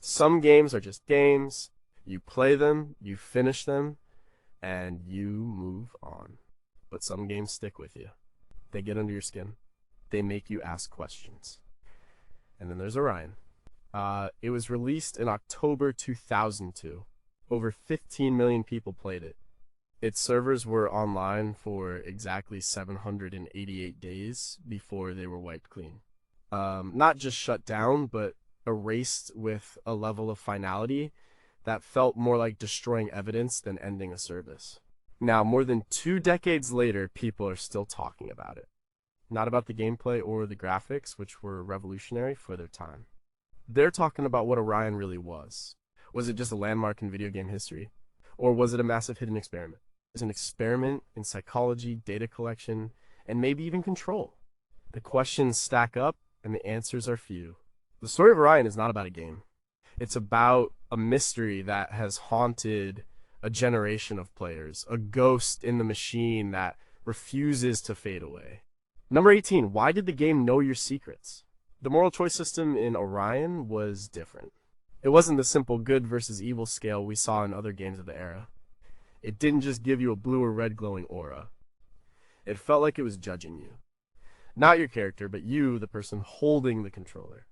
Some games are just games. You play them, you finish them, and you move on. But some games stick with you. They get under your skin. They make you ask questions. And then there's Orion. It was released in October 2002. Over 15 million people played it. Its servers were online for exactly 788 days before they were wiped clean. Not just shut down, but erased with a level of finality that felt more like destroying evidence than ending a service. Now, more than 2 decades later, people are still talking about it. Not about the gameplay or the graphics, which were revolutionary for their time. They're talking about what Orion really was. Was it just a landmark in video game history? Or was it a massive hidden experiment? It was an experiment in psychology, data collection, and maybe even control. The questions stack up, and the answers are few. The story of Orion is not about a game. It's about a mystery that has haunted a generation of players, a ghost in the machine that refuses to fade away. Number 18, why did the game know your secrets? The moral choice system in Orion was different. It wasn't the simple good versus evil scale we saw in other games of the era. It didn't just give you a blue or red glowing aura. It felt like it was judging you. Not your character, but you, the person holding the controller.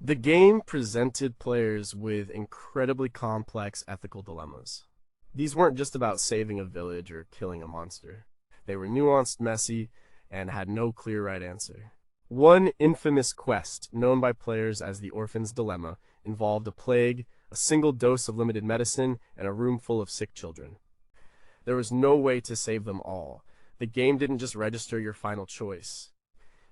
The game presented players with incredibly complex ethical dilemmas. These weren't just about saving a village or killing a monster. They were nuanced, messy, and had no clear right answer. One infamous quest, known by players as the Orphan's Dilemma, involved a plague, a single dose of limited medicine, and a room full of sick children. There was no way to save them all. The game didn't just register your final choice.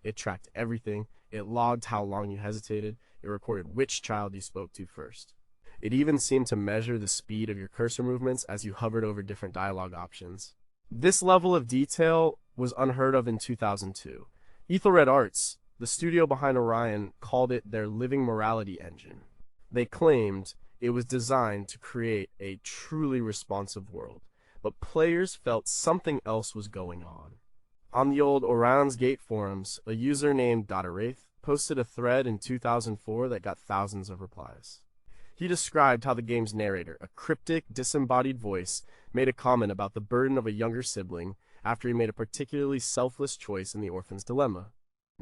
It tracked everything. It logged how long you hesitated. It recorded which child you spoke to first. It even seemed to measure the speed of your cursor movements as you hovered over different dialogue options. This level of detail was unheard of in 2002. Ethelred Arts, the studio behind Orion, called it their living morality engine. They claimed it was designed to create a truly responsive world, but players felt something else was going on. On the old Orion's Gate forums, a user named Wraith posted a thread in 2004 that got thousands of replies. He described how the game's narrator, a cryptic, disembodied voice, made a comment about the burden of a younger sibling after he made a particularly selfless choice in the Orphan's Dilemma.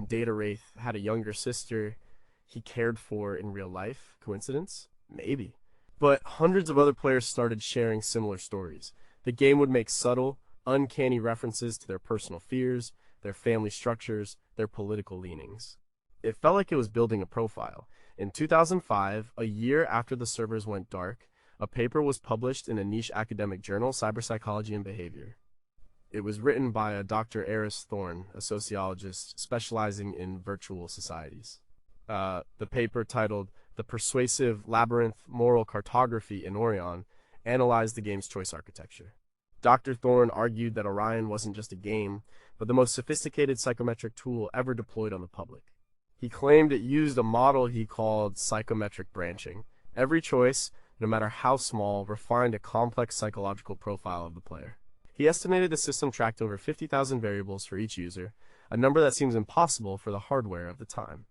Data Wraith had a younger sister he cared for in real life. Coincidence? Maybe. But hundreds of other players started sharing similar stories. The game would make subtle, uncanny references to their personal fears, their family structures, their political leanings. It felt like it was building a profile. In 2005, a year after the servers went dark, a paper was published in a niche academic journal, Cyberpsychology and Behavior. It was written by a Dr. Eris Thorne, a sociologist specializing in virtual societies. The paper, titled The Persuasive Labyrinth Moral Cartography in Orion, analyzed the game's choice architecture. Dr. Thorne argued that Orion wasn't just a game, but the most sophisticated psychometric tool ever deployed on the public. He claimed it used a model he called psychometric branching. Every choice, no matter how small, refined a complex psychological profile of the player. He estimated the system tracked over 50,000 variables for each user, a number that seems impossible for the hardware of the time.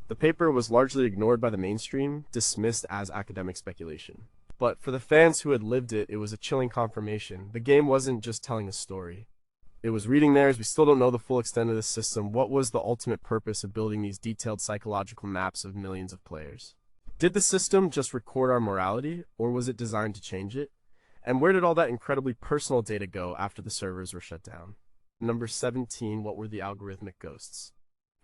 The paper was largely ignored by the mainstream, dismissed as academic speculation. But for the fans who had lived it, it was a chilling confirmation. The game wasn't just telling a story. It was reading theirs. We still don't know the full extent of this system. What was the ultimate purpose of building these detailed psychological maps of millions of players? Did the system just record our morality, or was it designed to change it? And where did all that incredibly personal data go after the servers were shut down? Number 17, what were the algorithmic ghosts?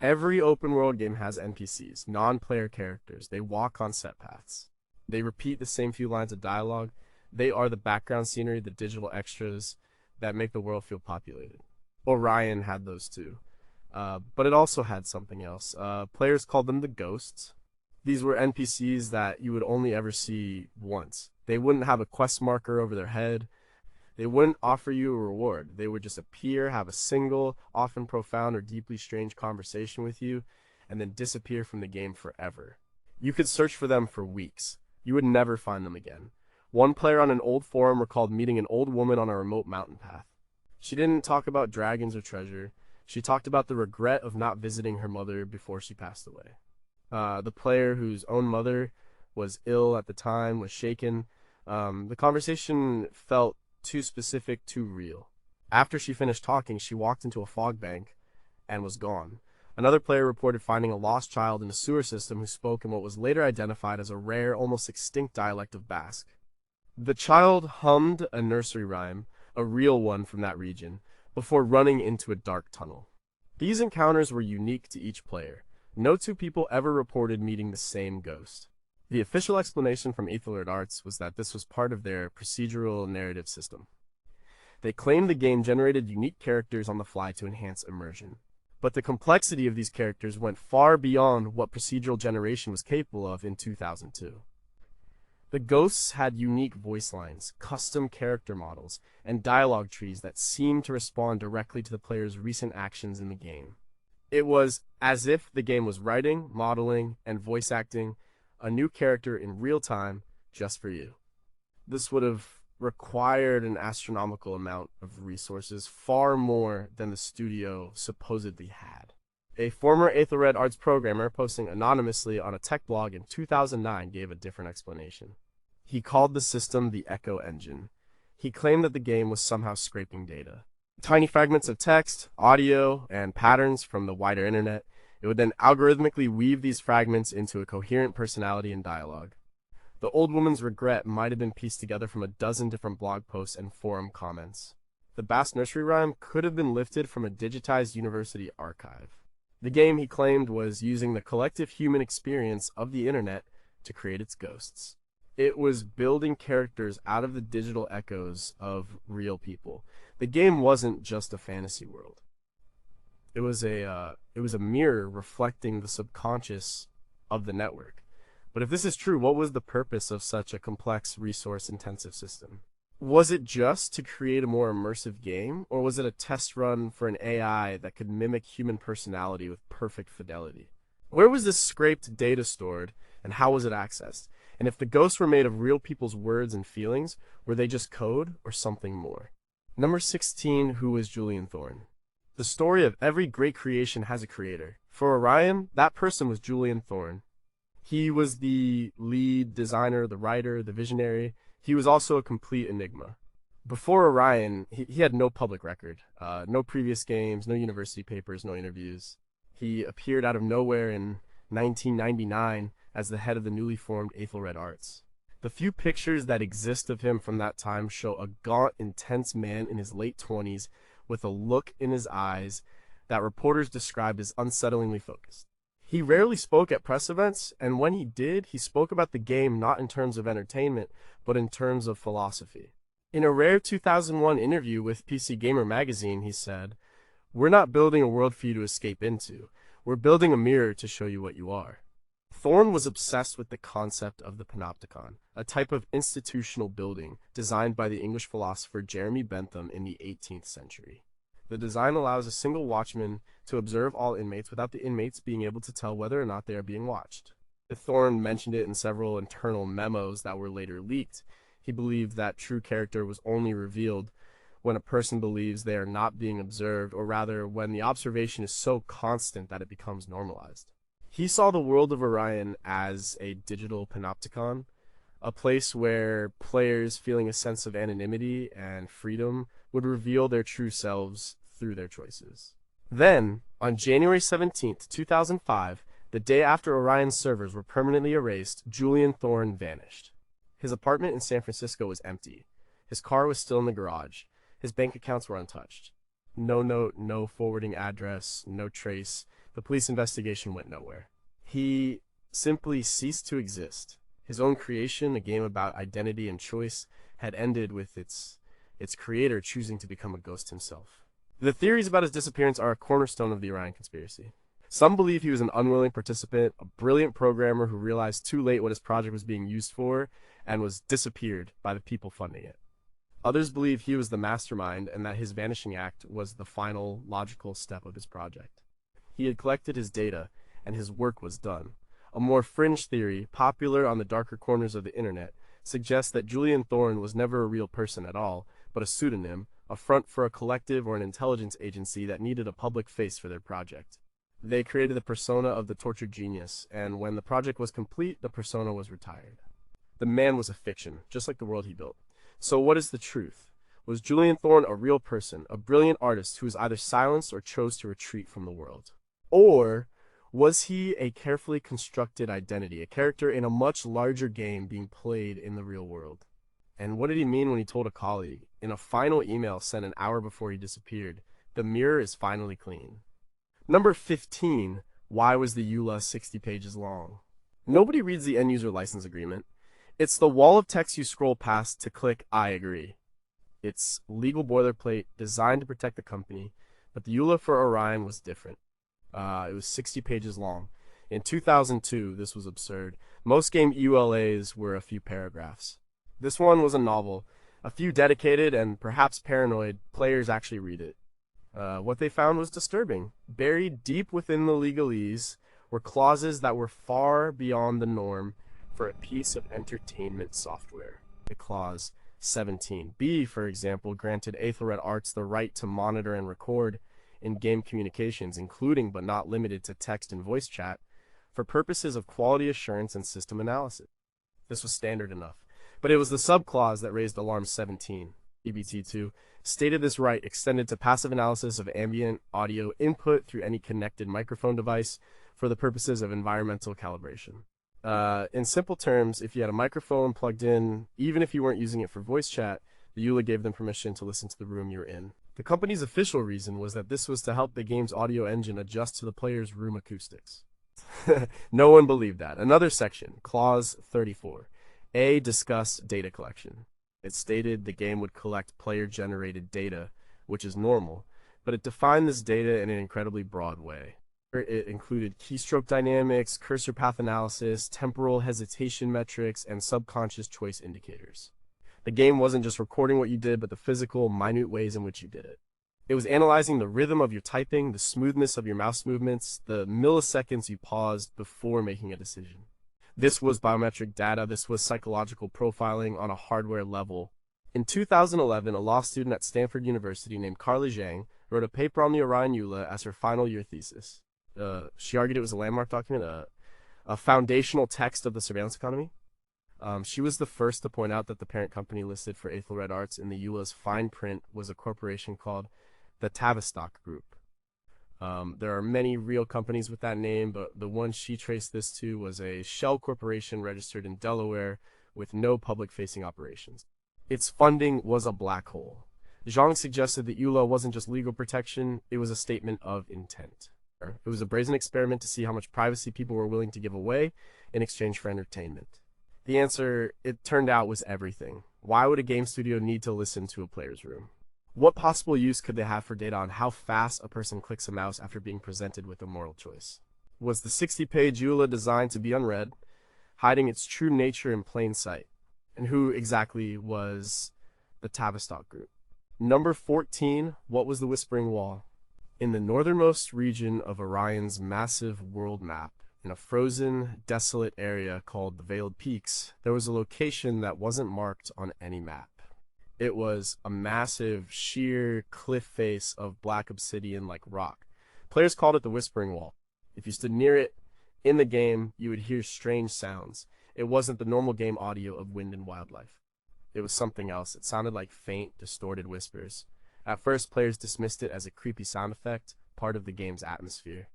Every open world game has NPCs, non-player characters. They walk on set paths. They repeat the same few lines of dialogue. They are the background scenery, the digital extras that make the world feel populated. Orion had those too. But it also had something else. Players called them the ghosts. These were NPCs that you would only ever see once. They wouldn't have a quest marker over their head. They wouldn't offer you a reward. They would just appear, have a single, often profound or deeply strange conversation with you, and then disappear from the game forever. You could search for them for weeks. You would never find them again. One player on an old forum recalled meeting an old woman on a remote mountain path. She didn't talk about dragons or treasure. She talked about the regret of not visiting her mother before she passed away. The player, whose own mother was ill at the time, was shaken. The conversation felt too specific, too real. After she finished talking, she walked into a fog bank and was gone. Another player reported finding a lost child in a sewer system who spoke in what was later identified as a rare, almost extinct dialect of Basque. The child hummed a nursery rhyme, a real one from that region, before running into a dark tunnel. These encounters were unique to each player. No two people ever reported meeting the same ghost. The official explanation from Ethelred Arts was that this was part of their procedural narrative system. They claimed the game generated unique characters on the fly to enhance immersion. But the complexity of these characters went far beyond what procedural generation was capable of in 2002. The ghosts had unique voice lines, custom character models, and dialogue trees that seemed to respond directly to the player's recent actions in the game. It was as if the game was writing, modeling, and voice acting a new character in real time just for you. This would have required an astronomical amount of resources, far more than the studio supposedly had. A former Ethelred Arts programmer posting anonymously on a tech blog in 2009 gave a different explanation. He called the system the Echo Engine. He claimed that the game was somehow scraping data. Tiny fragments of text, audio, and patterns from the wider internet. It would then algorithmically weave these fragments into a coherent personality and dialogue. The old woman's regret might have been pieced together from a dozen different blog posts and forum comments. The Basque nursery rhyme could have been lifted from a digitized university archive. The game, he claimed, was using the collective human experience of the internet to create its ghosts. It was building characters out of the digital echoes of real people. The game wasn't just a fantasy world. It was a mirror reflecting the subconscious of the network. But if this is true, what was the purpose of such a complex, resource-intensive system? Was it just to create a more immersive game, or was it a test run for an AI that could mimic human personality with perfect fidelity? Where was this scraped data stored, and how was it accessed? And if the ghosts were made of real people's words and feelings, were they just code or something more? Number 16, who is Julian Thorne? The story of every great creation has a creator. For Orion, that person was Julian Thorne. He was the lead designer, the writer, the visionary. He was also a complete enigma. Before Orion, he had no public record, no previous games, no university papers, no interviews. He appeared out of nowhere in 1999 as the head of the newly formed Ethelred Arts. The few pictures that exist of him from that time show a gaunt, intense man in his late 20s with a look in his eyes that reporters described as unsettlingly focused. He rarely spoke at press events, and when he did, he spoke about the game not in terms of entertainment, but in terms of philosophy. In a rare 2001 interview with PC Gamer magazine, he said, "We're not building a world for you to escape into. We're building a mirror to show you what you are." Thorne was obsessed with the concept of the panopticon, a type of institutional building designed by the English philosopher Jeremy Bentham in the 18th century. The design allows a single watchman to observe all inmates without the inmates being able to tell whether or not they are being watched. Thorne mentioned it in several internal memos that were later leaked. He believed that true character was only revealed when a person believes they are not being observed, or rather when the observation is so constant that it becomes normalized. He saw the world of Orion as a digital panopticon, a place where players feeling a sense of anonymity and freedom would reveal their true selves through their choices. Then, on January 17th, 2005, the day after Orion's servers were permanently erased, Julian Thorne vanished. His apartment in San Francisco was empty. His car was still in the garage. His bank accounts were untouched. No note, no forwarding address, no trace. The police investigation went nowhere. He simply ceased to exist. His own creation, a game about identity and choice, had ended with its creator choosing to become a ghost himself. The theories about his disappearance are a cornerstone of the Orion conspiracy. Some believe he was an unwilling participant, a brilliant programmer who realized too late what his project was being used for and was disappeared by the people funding it. Others believe he was the mastermind and that his vanishing act was the final logical step of his project. He had collected his data, and his work was done. A more fringe theory, popular on the darker corners of the internet, suggests that Julian Thorne was never a real person at all, but a pseudonym, a front for a collective or an intelligence agency that needed a public face for their project. They created the persona of the tortured genius, and when the project was complete, the persona was retired. The man was a fiction, just like the world he built. So what is the truth? Was Julian Thorne a real person, a brilliant artist who was either silenced or chose to retreat from the world? Or was he a carefully constructed identity, a character in a much larger game being played in the real world? And what did he mean when he told a colleague, in a final email sent an hour before he disappeared, the mirror is finally clean? Number 15, why was the EULA 60 pages long? Nobody reads the end-user license agreement. It's the wall of text you scroll past to click I agree. It's legal boilerplate designed to protect the company, but the EULA for Orion was different. It was 60 pages long. In 2002, this was absurd. Most game EULAs were a few paragraphs. This one was a novel. A few dedicated and perhaps paranoid players actually read it. What they found was disturbing. Buried deep within the legalese were clauses that were far beyond the norm for a piece of entertainment software. The clause 17b, for example, granted Aethelred Arts the right to monitor and record in-game communications, including but not limited to text and voice chat, for purposes of quality assurance and system analysis. This was standard enough. But it was the subclause that raised alarm 17. EBT2 stated this right extended to passive analysis of ambient audio input through any connected microphone device for the purposes of environmental calibration. In simple terms, if you had a microphone plugged in, even if you weren't using it for voice chat, the EULA gave them permission to listen to the room you were in. The company's official reason was that this was to help the game's audio engine adjust to the player's room acoustics. No one believed that. Another section, Clause 34. A. Discuss data collection. It stated the game would collect player-generated data, which is normal, but it defined this data in an incredibly broad way. It included keystroke dynamics, cursor path analysis, temporal hesitation metrics, and subconscious choice indicators. The game wasn't just recording what you did, but the physical, minute ways in which you did it. It was analyzing the rhythm of your typing, the smoothness of your mouse movements, the milliseconds you paused before making a decision. This was biometric data. This was psychological profiling on a hardware level. In 2011, a law student at Stanford University named Carly Zhang wrote a paper on the Orion EULA as her final year thesis. She argued it was a landmark document, a foundational text of the surveillance economy. She was the first to point out that the parent company listed for Aethelred Arts in the EULA's fine print was a corporation called the Tavistock Group. There are many real companies with that name, but the one she traced this to was a shell corporation registered in Delaware with no public-facing operations. Its funding was a black hole. Zhang suggested that EULA wasn't just legal protection, it was a statement of intent. It was a brazen experiment to see how much privacy people were willing to give away in exchange for entertainment. The answer, it turned out, was everything. Why would a game studio need to listen to a player's room? What possible use could they have for data on how fast a person clicks a mouse after being presented with a moral choice? Was the 60-page EULA designed to be unread, hiding its true nature in plain sight? And who exactly was the Tavistock Group? Number 14, what was the Whispering Wall? In the northernmost region of Orion's massive world map, in a frozen, desolate area called the Veiled Peaks, there was a location that wasn't marked on any map. It was a massive, sheer cliff face of black obsidian like rock. Players called it the Whispering Wall. If you stood near it, in the game, you would hear strange sounds. It wasn't the normal game audio of wind and wildlife. It was something else. It sounded like faint, distorted whispers. At first, players dismissed it as a creepy sound effect, part of the game's atmosphere.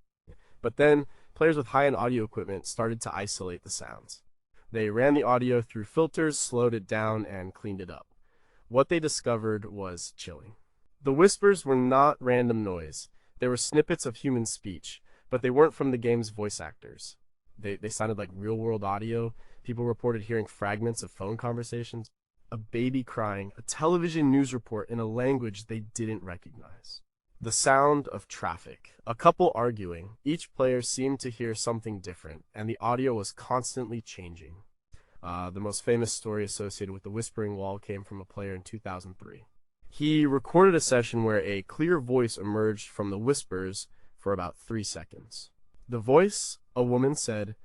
But then, players with high-end audio equipment started to isolate the sounds. They ran the audio through filters, slowed it down, and cleaned it up. What they discovered was chilling. The whispers were not random noise. They were snippets of human speech, but they weren't from the game's voice actors. They sounded like real-world audio. People reported hearing fragments of phone conversations, a baby crying, a television news report in a language they didn't recognize. The sound of traffic, a couple arguing. Each player seemed to hear something different, and the audio was constantly changing. The most famous story associated with the Whispering Wall came from a player in 2003. He recorded a session where a clear voice emerged from the whispers for about 3 seconds. The voice, a woman, said,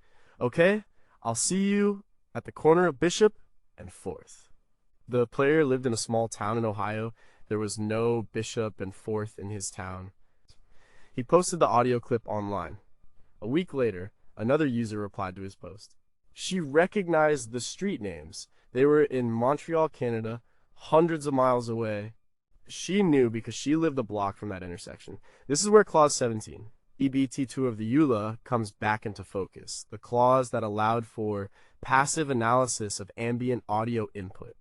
"Okay, I'll see you at the corner of Bishop and 4th. The player lived in a small town in Ohio. There was no Bishop and 4th in his town. He posted the audio clip online. A week later, another user replied to his post. She recognized the street names. They were in Montreal, Canada, hundreds of miles away. She knew because she lived a block from that intersection. This is where Clause 17, EBT2 of the EULA, comes back into focus. The clause that allowed for passive analysis of ambient audio input.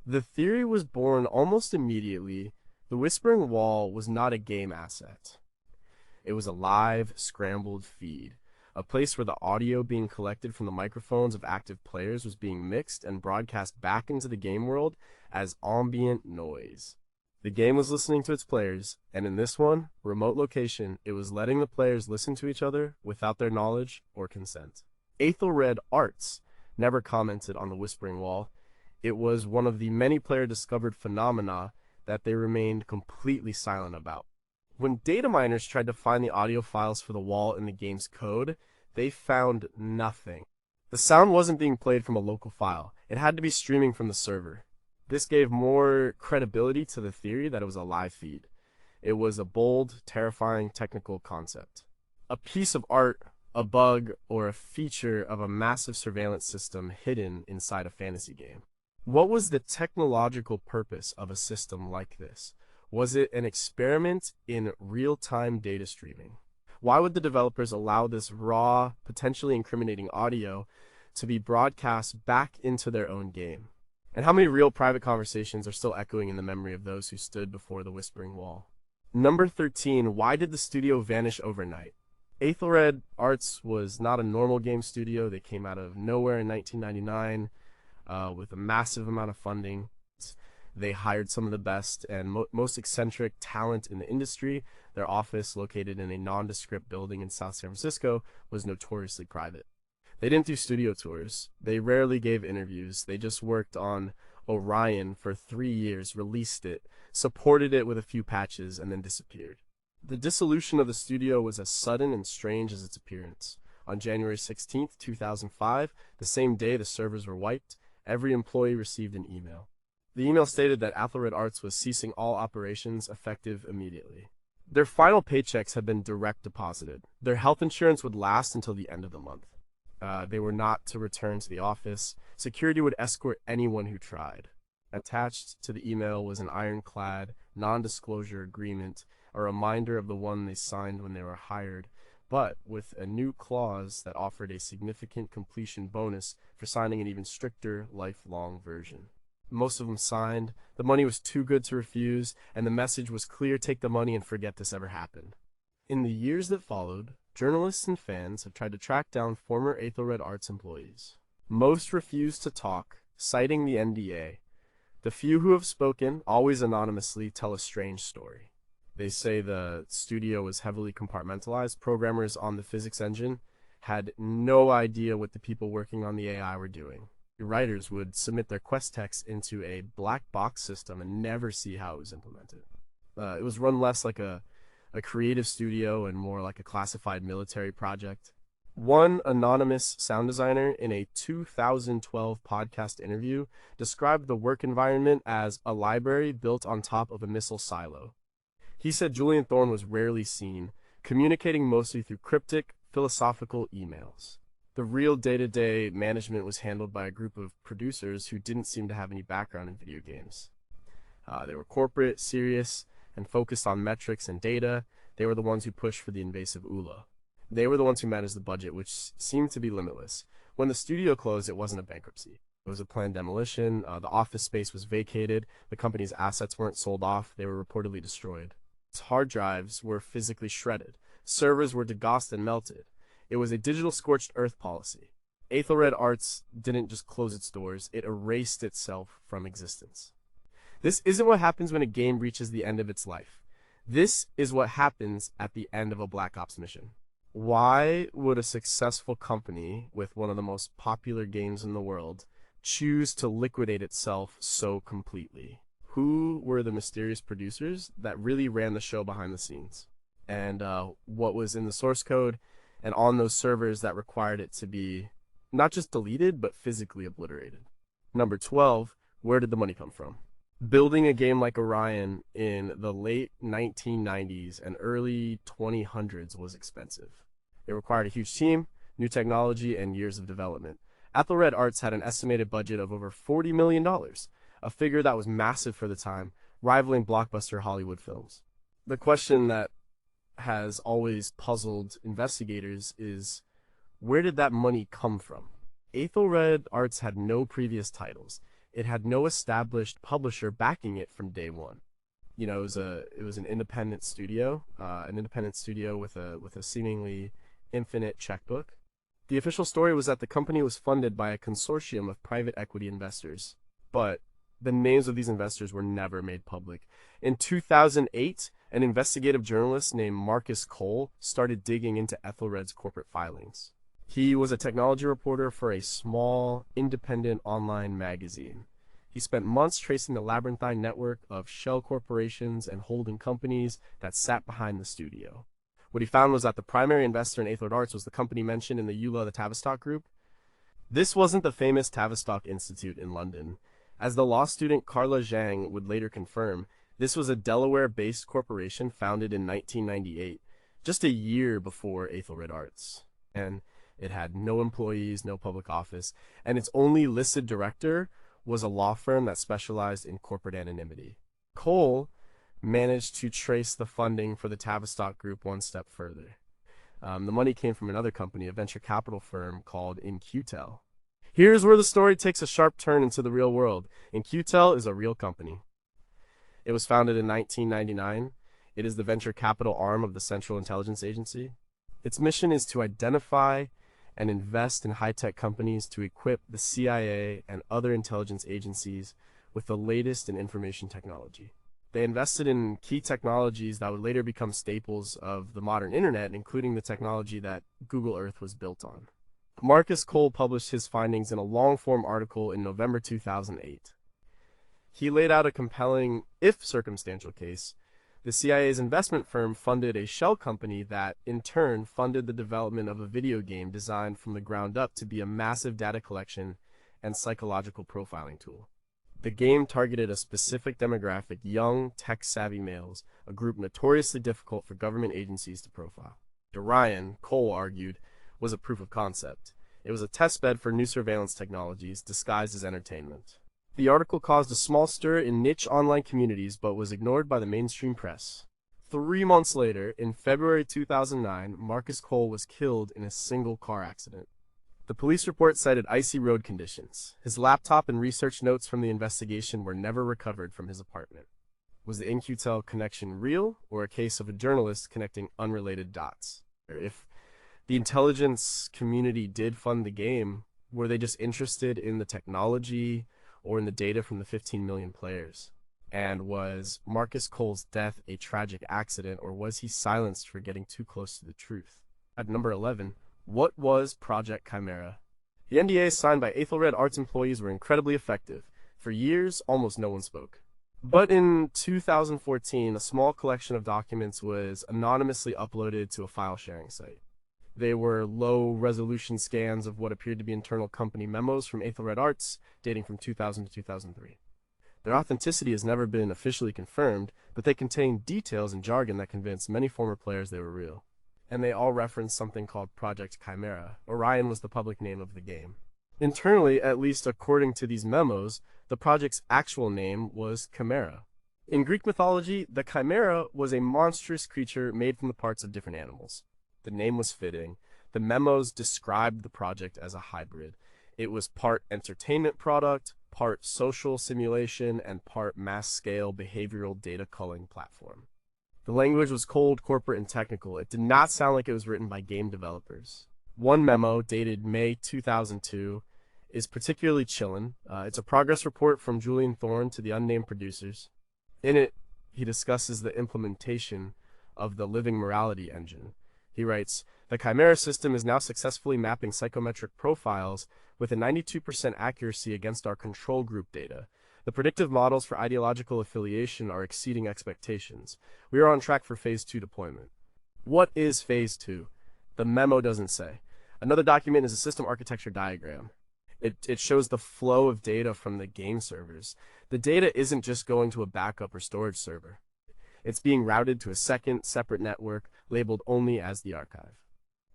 The theory was born almost immediately. The Whispering Wall was not a game asset. It was a live, scrambled feed, a place where the audio being collected from the microphones of active players was being mixed and broadcast back into the game world as ambient noise. The game was listening to its players, and in this one, remote location, it was letting the players listen to each other without their knowledge or consent. Aethelred Arts never commented on the Whispering Wall. It was one of the many player-discovered phenomena that they remained completely silent about. When data miners tried to find the audio files for the wall in the game's code, they found nothing. The sound wasn't being played from a local file. It had to be streaming from the server. This gave more credibility to the theory that it was a live feed. It was a bold, terrifying technical concept. A piece of art, a bug, or a feature of a massive surveillance system hidden inside a fantasy game. What was the technological purpose of a system like this? Was it an experiment in real-time data streaming? Why would the developers allow this raw, potentially incriminating audio to be broadcast back into their own game? And how many real private conversations are still echoing in the memory of those who stood before the Whispering Wall? Number 13, why did the studio vanish overnight? Aethelred Arts was not a normal game studio. They came out of nowhere in 1999 with a massive amount of funding. They hired some of the best and most eccentric talent in the industry. Their office, located in a nondescript building in South San Francisco, was notoriously private. They didn't do studio tours. They rarely gave interviews. They just worked on Orion for 3 years, released it, supported it with a few patches, and then disappeared. The dissolution of the studio was as sudden and strange as its appearance. On January 16, 2005, the same day the servers were wiped, every employee received an email. The email stated that Aethelred Arts was ceasing all operations effective immediately. Their final paychecks had been direct deposited. Their health insurance would last until the end of the month. They were not to return to the office. Security would escort anyone who tried. Attached to the email was an ironclad, non-disclosure agreement, a reminder of the one they signed when they were hired, but with a new clause that offered a significant completion bonus for signing an even stricter, lifelong version. Most of them signed. The money was too good to refuse, and the message was clear: take the money and forget this ever happened. In the years that followed, journalists and fans have tried to track down former Aethelred Arts employees. Most refused to talk, citing the NDA. The few who have spoken, always anonymously, tell a strange story. They say the studio was heavily compartmentalized. Programmers on the physics engine had no idea what the people working on the AI were doing. Writers would submit their quest text into a black box system and never see how it was implemented. It was run less like a creative studio and more like a classified military project. One anonymous sound designer in a 2012 podcast interview described the work environment as a library built on top of a missile silo. He said Julian Thorne was rarely seen, communicating mostly through cryptic, philosophical emails. The real day-to-day management was handled by a group of producers who didn't seem to have any background in video games. They were corporate, serious, and focused on metrics and data. They were the ones who pushed for the invasive EULA. They were the ones who managed the budget, which seemed to be limitless. When the studio closed, it wasn't a bankruptcy. It was a planned demolition. The office space was vacated. The company's assets weren't sold off. They were reportedly destroyed. Hard drives were physically shredded. Servers were degaussed and melted. It was a digital scorched earth policy. Aethelred Arts didn't just close its doors, it erased itself from existence. This isn't what happens when a game reaches the end of its life. This is what happens at the end of a Black Ops mission. Why would a successful company with one of the most popular games in the world choose to liquidate itself so completely? Who were the mysterious producers that really ran the show behind the scenes? And what was in the source code and on those servers that required it to be not just deleted, but physically obliterated? Number 12, where did the money come from? Building a game like Orion in the late 1990s and early 2000s was expensive. It required a huge team, new technology, and years of development. Ethelred Arts had an estimated budget of over $40 million, a figure that was massive for the time, rivaling blockbuster Hollywood films. The question that has always puzzled investigators is, where did that money come from? Ethelred Arts had no previous titles. It had no established publisher backing it from day one. It was an independent studio, with a seemingly infinite checkbook. The official story was that the company was funded by a consortium of private equity investors, but the names of these investors were never made public. In 2008, an investigative journalist named Marcus Cole started digging into Ethelred's corporate filings. He was a technology reporter for a small, independent online magazine. He spent months tracing the labyrinthine network of shell corporations and holding companies that sat behind the studio. What he found was that the primary investor in Ethelred Arts was the company mentioned in the EULA, the Tavistock Group. This wasn't the famous Tavistock Institute in London. As the law student Carla Zhang would later confirm, this was a Delaware-based corporation founded in 1998, just a year before Ethelred Arts. And it had no employees, no public office, and its only listed director was a law firm that specialized in corporate anonymity. Cole managed to trace the funding for the Tavistock Group one step further. The money came from another company, a venture capital firm called In-Q-Tel. Here's where the story takes a sharp turn into the real world. In-Q-Tel is a real company. It was founded in 1999. It is the venture capital arm of the Central Intelligence Agency. Its mission is to identify and invest in high-tech companies to equip the CIA and other intelligence agencies with the latest in information technology. They invested in key technologies that would later become staples of the modern internet, including the technology that Google Earth was built on. Marcus Cole published his findings in a long-form article in November 2008. He laid out a compelling, if circumstantial case. The CIA's investment firm funded a shell company that, in turn, funded the development of a video game designed from the ground up to be a massive data collection and psychological profiling tool. The game targeted a specific demographic, young, tech-savvy males, a group notoriously difficult for government agencies to profile. Orion, Cole argued, was a proof of concept. It was a testbed for new surveillance technologies disguised as entertainment. The article caused a small stir in niche online communities but was ignored by the mainstream press. 3 months later, in February 2009, Marcus Cole was killed in a single car accident. The police report cited icy road conditions. His laptop and research notes from the investigation were never recovered from his apartment. Was the In-Q-Tel connection real, or a case of a journalist connecting unrelated dots? If the intelligence community did fund the game, were they just interested in the technology or in the data from the 15 million players? And was Marcus Cole's death a tragic accident, or was he silenced for getting too close to the truth? At number 11, what was Project Chimera? The NDAs signed by Ethelred Arts employees were incredibly effective. For years, almost no one spoke. But in 2014, a small collection of documents was anonymously uploaded to a file-sharing site. They were low-resolution scans of what appeared to be internal company memos from Ethelred Arts, dating from 2000 to 2003. Their authenticity has never been officially confirmed, but they contain details and jargon that convinced many former players they were real. And they all reference something called Project Chimera. Orion was the public name of the game. Internally, at least according to these memos, the project's actual name was Chimera. In Greek mythology, the Chimera was a monstrous creature made from the parts of different animals. The name was fitting. The memos described the project as a hybrid. It was part entertainment product, part social simulation, and part mass-scale behavioral data culling platform. The language was cold, corporate, and technical. It did not sound like it was written by game developers. One memo, dated May 2002, is particularly chilling. It's a progress report from Julian Thorne to the unnamed producers. In it, he discusses the implementation of the living morality engine. He writes, "The Chimera system is now successfully mapping psychometric profiles with a 92% accuracy against our control group data. The predictive models for ideological affiliation are exceeding expectations. We are on track for Phase 2 deployment." What is Phase 2? The memo doesn't say. Another document is a system architecture diagram. It shows the flow of data from the game servers. The data isn't just going to a backup or storage server. It's being routed to a second, separate network labeled only as the archive.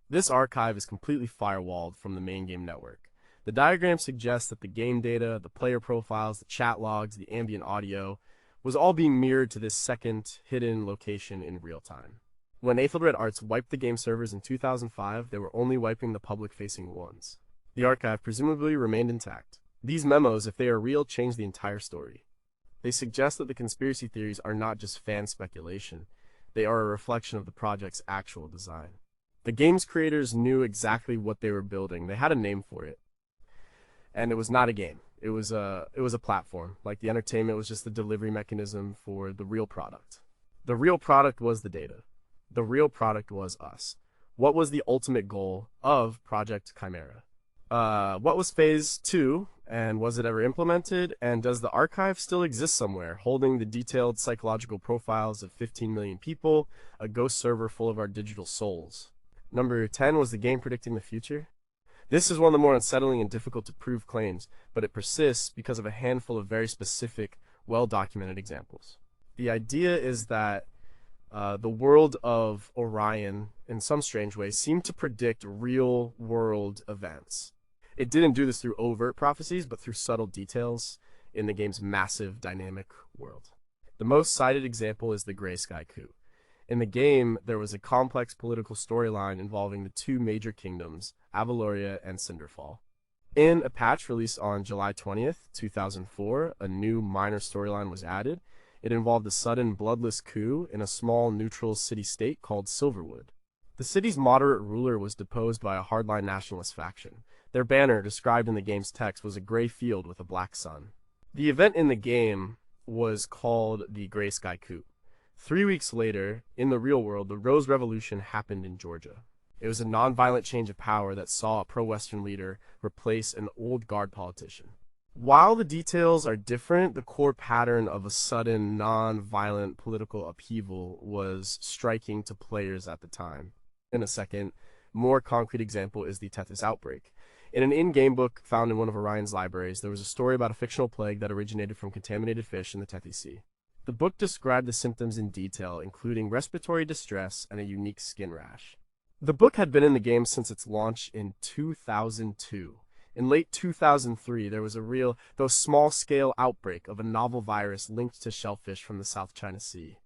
This archive is completely firewalled from the main game network. The diagram suggests that the game data, the player profiles, the chat logs, the ambient audio, was all being mirrored to this second, hidden location in real time. When Aethelred Arts wiped the game servers in 2005, they were only wiping the public-facing ones. The archive presumably remained intact. These memos, if they are real, change the entire story. They suggest that the conspiracy theories are not just fan speculation, they are a reflection of the project's actual design. The game's creators knew exactly what they were building. They had a name for it. And it was not a game. It was a platform. Like the entertainment was just the delivery mechanism for the real product. The real product was the data. The real product was us. What was the ultimate goal of Project Chimera? What was Phase 2, and was it ever implemented? And does the archive still exist somewhere, holding the detailed psychological profiles of 15 million people, a ghost server full of our digital souls? Number 10 was the game predicting the future. This is one of the more unsettling and difficult to prove claims, but it persists because of a handful of very specific, well-documented examples. The idea is that the world of Orion, in some strange way, seemed to predict real-world events. It didn't do this through overt prophecies, but through subtle details in the game's massive, dynamic world. The most cited example is the Grey Sky Coup. In the game, there was a complex political storyline involving the two major kingdoms, Avaloria and Cinderfall. In a patch released on July 20th, 2004, a new minor storyline was added. It involved a sudden, bloodless coup in a small, neutral city-state called Silverwood. The city's moderate ruler was deposed by a hardline nationalist faction. Their banner, described in the game's text, was a gray field with a black sun. The event in the game was called the Grey Sky Coup. 3 weeks later, in the real world, the Rose Revolution happened in Georgia. It was a non-violent change of power that saw a pro-Western leader replace an old guard politician. While the details are different, the core pattern of a sudden, non-violent political upheaval was striking to players at the time. In a second, more concrete example is the Tethys outbreak. In an in-game book found in one of Orion's libraries, there was a story about a fictional plague that originated from contaminated fish in the Tethys Sea. The book described the symptoms in detail, including respiratory distress and a unique skin rash. The book had been in the game since its launch in 2002. In late 2003, there was a real, though small-scale outbreak of a novel virus linked to shellfish from the South China Sea.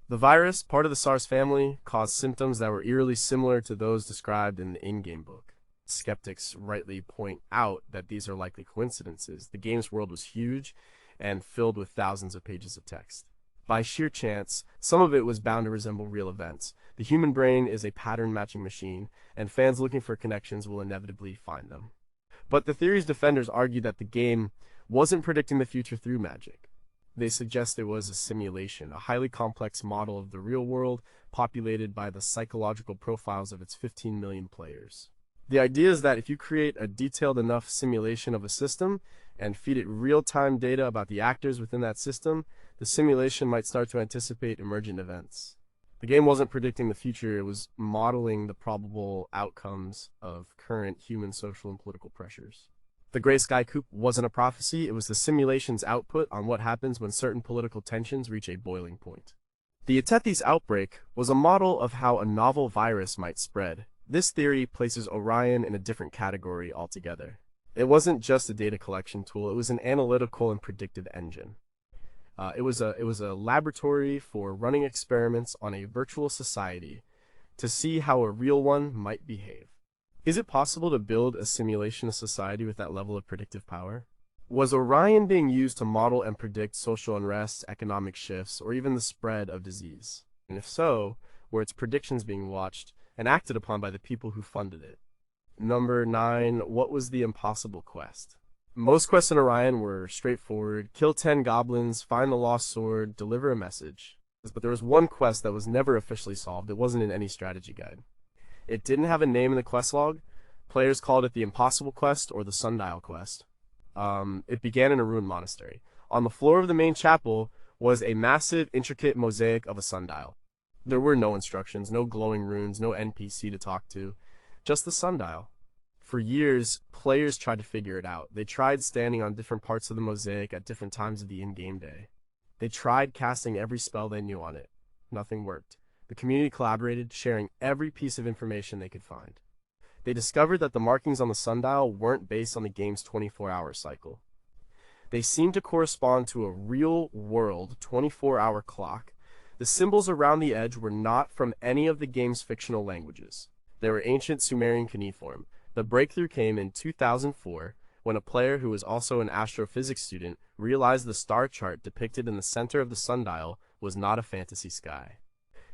The virus, part of the SARS family, caused symptoms that were eerily similar to those described in the in-game book. Skeptics rightly point out that these are likely coincidences. The game's world was huge and filled with thousands of pages of text. By sheer chance, some of it was bound to resemble real events. The human brain is a pattern-matching machine, and fans looking for connections will inevitably find them. But the theory's defenders argue that the game wasn't predicting the future through magic. They suggest it was a simulation, a highly complex model of the real world populated by the psychological profiles of its 15 million players. The idea is that if you create a detailed enough simulation of a system and feed it real-time data about the actors within that system, the simulation might start to anticipate emergent events. The game wasn't predicting the future, it was modeling the probable outcomes of current human social and political pressures. The Grey Sky Coup wasn't a prophecy, it was the simulation's output on what happens when certain political tensions reach a boiling point. The Tethys outbreak was a model of how a novel virus might spread. This theory places Orion in a different category altogether. It wasn't just a data collection tool, it was an analytical and predictive engine. It was a laboratory for running experiments on a virtual society to see how a real one might behave. Is it possible to build a simulation of society with that level of predictive power? Was Orion being used to model and predict social unrest, economic shifts, or even the spread of disease? And if so, were its predictions being watched and acted upon by the people who funded it? Number 9, what was the impossible quest? Most quests in Orion were straightforward: kill 10 goblins, find the lost sword, deliver a message. But there was one quest that was never officially solved. It wasn't in any strategy guide. It didn't have a name in the quest log. Players called it the Impossible Quest or the Sundial Quest. It began in a ruined monastery. On the floor of the main chapel was a massive, intricate mosaic of a sundial. There were no instructions, no glowing runes, no NPC to talk to, just the sundial. For years, players tried to figure it out. They tried standing on different parts of the mosaic at different times of the in-game day. They tried casting every spell they knew on it. Nothing worked. The community collaborated, sharing every piece of information they could find. They discovered that the markings on the sundial weren't based on the game's 24-hour cycle. They seemed to correspond to a real-world 24-hour clock. The symbols around the edge were not from any of the game's fictional languages. They were ancient Sumerian cuneiform. The breakthrough came in 2004 when a player who was also an astrophysics student realized the star chart depicted in the center of the sundial was not a fantasy sky.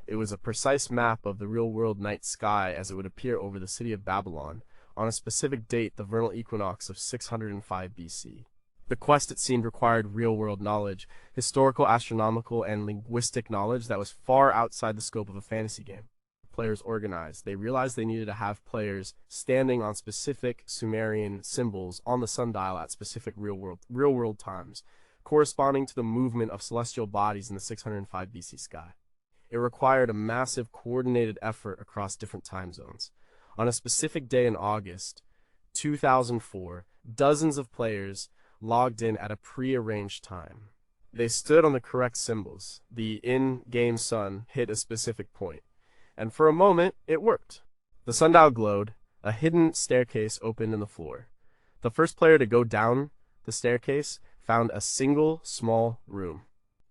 It was a precise map of the real-world night sky as it would appear over the city of Babylon on a specific date, the vernal equinox of 605 BC. The quest, it seemed, required real-world knowledge, historical, astronomical, and linguistic knowledge that was far outside the scope of a fantasy game. Players organized. They realized they needed to have players standing on specific Sumerian symbols on the sundial at specific real-world times, corresponding to the movement of celestial bodies in the 605 BC sky. It required a massive coordinated effort across different time zones. On a specific day in August 2004, dozens of players logged in at a pre-arranged time. They stood on the correct symbols. The in-game sun hit a specific point, and for a moment, it worked. The sundial glowed. A hidden staircase opened in the floor. The first player to go down the staircase found a single small room.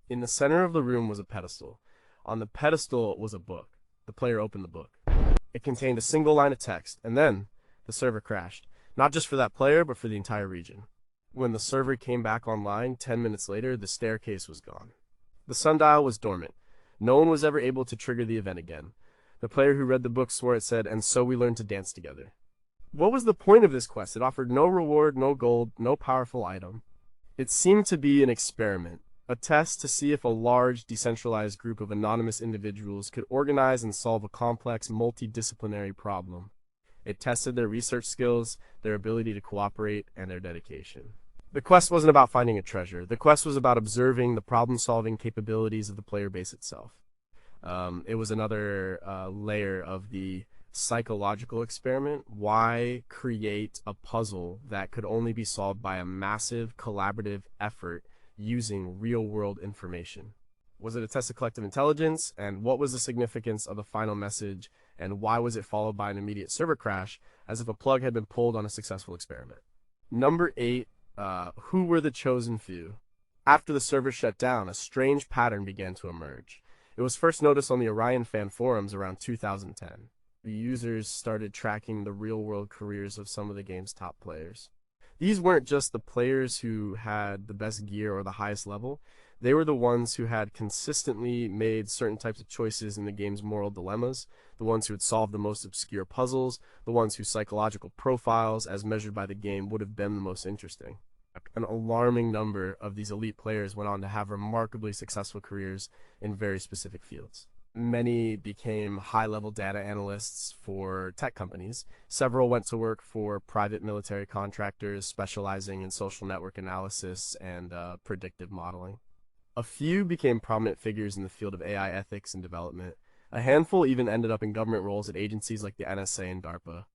In the center of the room was a pedestal. On the pedestal was a book. The player opened the book. It contained a single line of text, and then the server crashed. Not just for that player, but for the entire region. When the server came back online 10 minutes later, the staircase was gone. The sundial was dormant. No one was ever able to trigger the event again. The player who read the book swore it said, "And so we learned to dance together." What was the point of this quest? It offered no reward, no gold, no powerful item. It seemed to be an experiment, a test to see if a large, decentralized group of anonymous individuals could organize and solve a complex, multidisciplinary problem. It tested their research skills, their ability to cooperate, and their dedication. The quest wasn't about finding a treasure. The quest was about observing the problem-solving capabilities of the player base itself. It was another layer of the psychological experiment. Why create a puzzle that could only be solved by a massive collaborative effort using real-world information? Was it a test of collective intelligence? And what was the significance of the final message? And why was it followed by an immediate server crash, as if a plug had been pulled on a successful experiment? Number 8, who were the chosen few? After the server shut down, a strange pattern began to emerge. It was first noticed on the Orion fan forums around 2010. The users started tracking the real-world careers of some of the game's top players. These weren't just the players who had the best gear or the highest level. They were the ones who had consistently made certain types of choices in the game's moral dilemmas, the ones who had solved the most obscure puzzles, the ones whose psychological profiles, as measured by the game, would have been the most interesting. An alarming number of these elite players went on to have remarkably successful careers in very specific fields. Many became high-level data analysts for tech companies. Several went to work for private military contractors specializing in social network analysis and predictive modeling. A few became prominent figures in the field of AI ethics and development. A handful even ended up in government roles at agencies like the NSA and DARPA.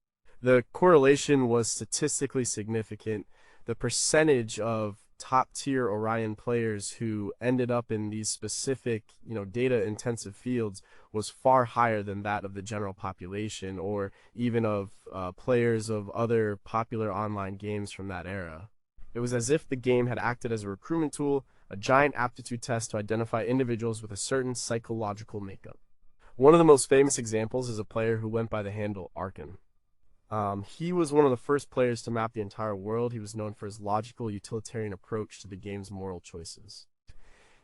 The correlation was statistically significant. The percentage of top-tier Orion players who ended up in these specific, data-intensive fields was far higher than that of the general population, or even of players of other popular online games from that era. It was as if the game had acted as a recruitment tool, a giant aptitude test to identify individuals with a certain psychological makeup. One of the most famous examples is a player who went by the handle Orion. He was one of the first players to map the entire world. He was known for his logical, utilitarian approach to the game's moral choices.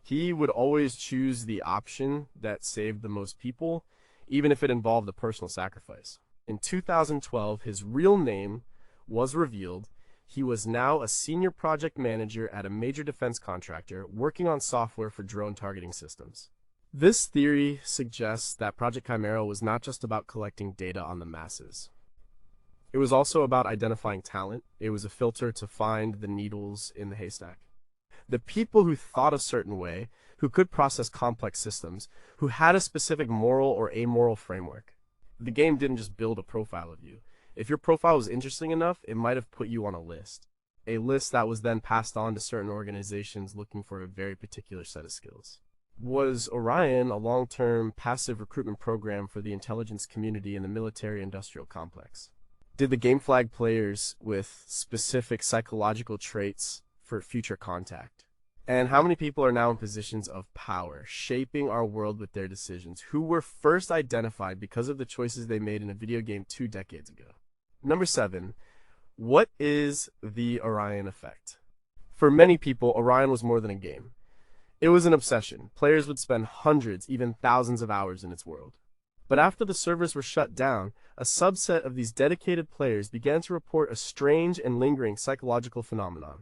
He would always choose the option that saved the most people, even if it involved a personal sacrifice. In 2012, his real name was revealed. He was now a senior project manager at a major defense contractor working on software for drone targeting systems. This theory suggests that Project Chimera was not just about collecting data on the masses. It was also about identifying talent. It was a filter to find the needles in the haystack. The people who thought a certain way, who could process complex systems, who had a specific moral or amoral framework. The game didn't just build a profile of you. If your profile was interesting enough, it might have put you on a list that was then passed on to certain organizations looking for a very particular set of skills. Was Orion a long-term passive recruitment program for the intelligence community in the military-industrial complex? Did the game flag players with specific psychological traits for future contact? And how many people are now in positions of power, shaping our world with their decisions, who were first identified because of the choices they made in a video game 2 decades ago? Number 7, what is the Orion effect? For many people, Orion was more than a game. It was an obsession. Players would spend hundreds, even thousands of hours in its world. But after the servers were shut down, a subset of these dedicated players began to report a strange and lingering psychological phenomenon.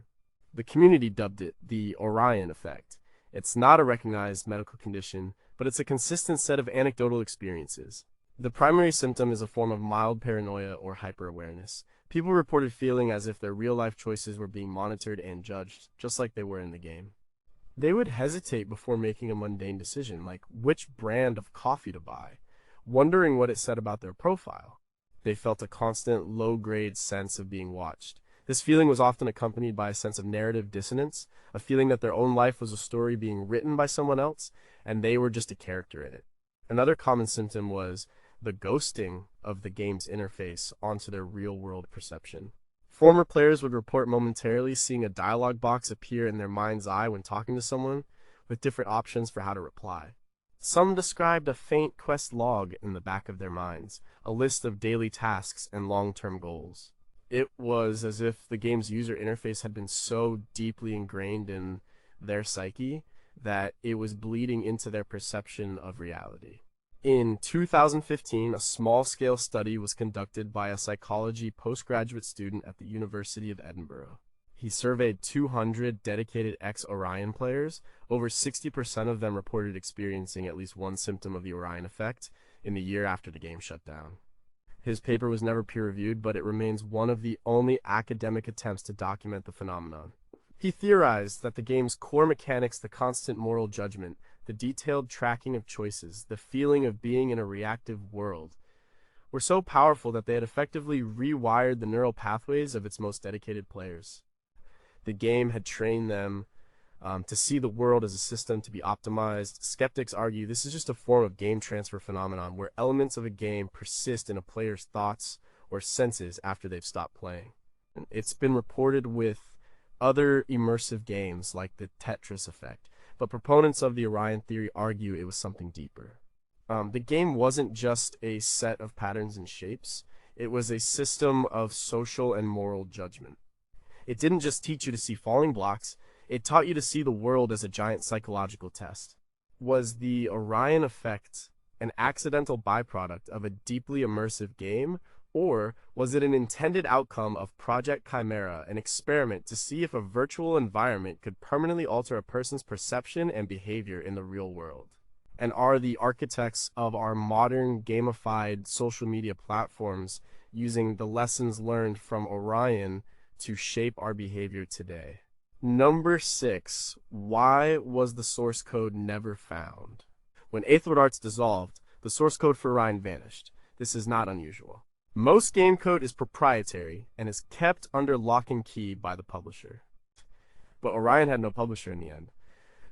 The community dubbed it the Orion effect. It's not a recognized medical condition, but it's a consistent set of anecdotal experiences. The primary symptom is a form of mild paranoia or hyperawareness. People reported feeling as if their real-life choices were being monitored and judged, just like they were in the game. They would hesitate before making a mundane decision, like which brand of coffee to buy, wondering what it said about their profile. They felt a constant, low-grade sense of being watched. This feeling was often accompanied by a sense of narrative dissonance, a feeling that their own life was a story being written by someone else, and they were just a character in it. Another common symptom was the ghosting of the game's interface onto their real-world perception. Former players would report momentarily seeing a dialogue box appear in their mind's eye when talking to someone, with different options for how to reply. Some described a faint quest log in the back of their minds, a list of daily tasks and long-term goals. It was as if the game's user interface had been so deeply ingrained in their psyche that it was bleeding into their perception of reality. In 2015, a small-scale study was conducted by a psychology postgraduate student at the University of Edinburgh. He surveyed 200 dedicated ex-Orion players. Over 60% of them reported experiencing at least one symptom of the Orion effect in the year after the game shut down. His paper was never peer-reviewed, but it remains one of the only academic attempts to document the phenomenon. He theorized that the game's core mechanics, the constant moral judgment, the detailed tracking of choices, the feeling of being in a reactive world, were so powerful that they had effectively rewired the neural pathways of its most dedicated players. The game had trained them to see the world as a system to be optimized. Skeptics argue this is just a form of game transfer phenomenon where elements of a game persist in a player's thoughts or senses after they've stopped playing. It's been reported with other immersive games like the Tetris effect, but proponents of the Orion theory argue it was something deeper. The game wasn't just a set of patterns and shapes, it was a system of social and moral judgment. It didn't just teach you to see falling blocks, it taught you to see the world as a giant psychological test. Was the Orion effect an accidental byproduct of a deeply immersive game, or was it an intended outcome of Project Chimera, an experiment to see if a virtual environment could permanently alter a person's perception and behavior in the real world? And are the architects of our modern gamified social media platforms using the lessons learned from Orion to shape our behavior today? Number 6, why was the source code never found? When Eighth Ward Arts dissolved, the source code for Orion vanished. This is not unusual. Most game code is proprietary and is kept under lock and key by the publisher. But Orion had no publisher in the end.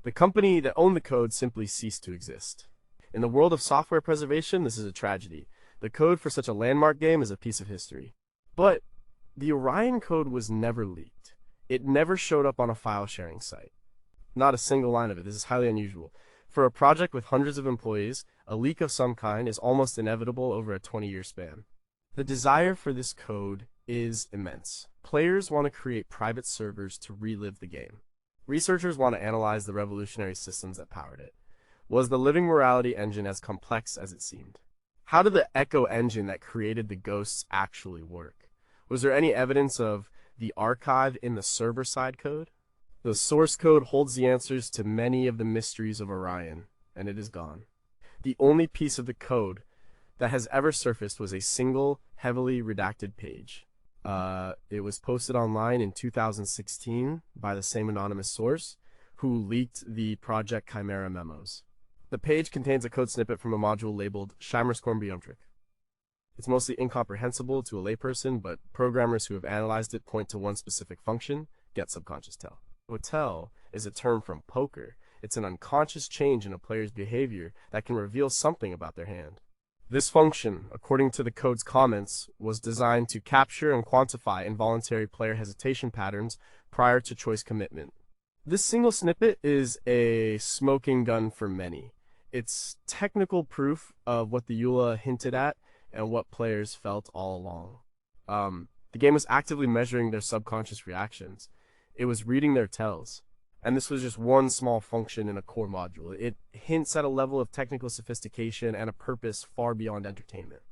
The company that owned the code simply ceased to exist. In the world of software preservation, this is a tragedy. The code for such a landmark game is a piece of history. But the Orion code was never leaked. It never showed up on a file sharing site. Not a single line of it. This is highly unusual. For a project with hundreds of employees, a leak of some kind is almost inevitable over a 20-year span. The desire for this code is immense. Players want to create private servers to relive the game. Researchers want to analyze the revolutionary systems that powered it. Was the living morality engine as complex as it seemed? How did the Echo engine that created the ghosts actually work? Was there any evidence of the archive in the server-side code? The source code holds the answers to many of the mysteries of Orion, and it is gone. The only piece of the code that has ever surfaced was a single, heavily redacted page. It was posted online in 2016 by the same anonymous source who leaked the Project Chimera memos. The page contains a code snippet from a module labeled Scheimer's Kornbiomtrick. It's mostly incomprehensible to a layperson, but programmers who have analyzed it point to one specific function: get subconscious tell. Tell is a term from poker. It's an unconscious change in a player's behavior that can reveal something about their hand. This function, according to the code's comments, was designed to capture and quantify involuntary player hesitation patterns prior to choice commitment. This single snippet is a smoking gun for many. It's technical proof of what the EULA hinted at and what players felt all along. The game was actively measuring their subconscious reactions. It was reading their tells. And this was just one small function in a core module. It hints at a level of technical sophistication and a purpose far beyond entertainment.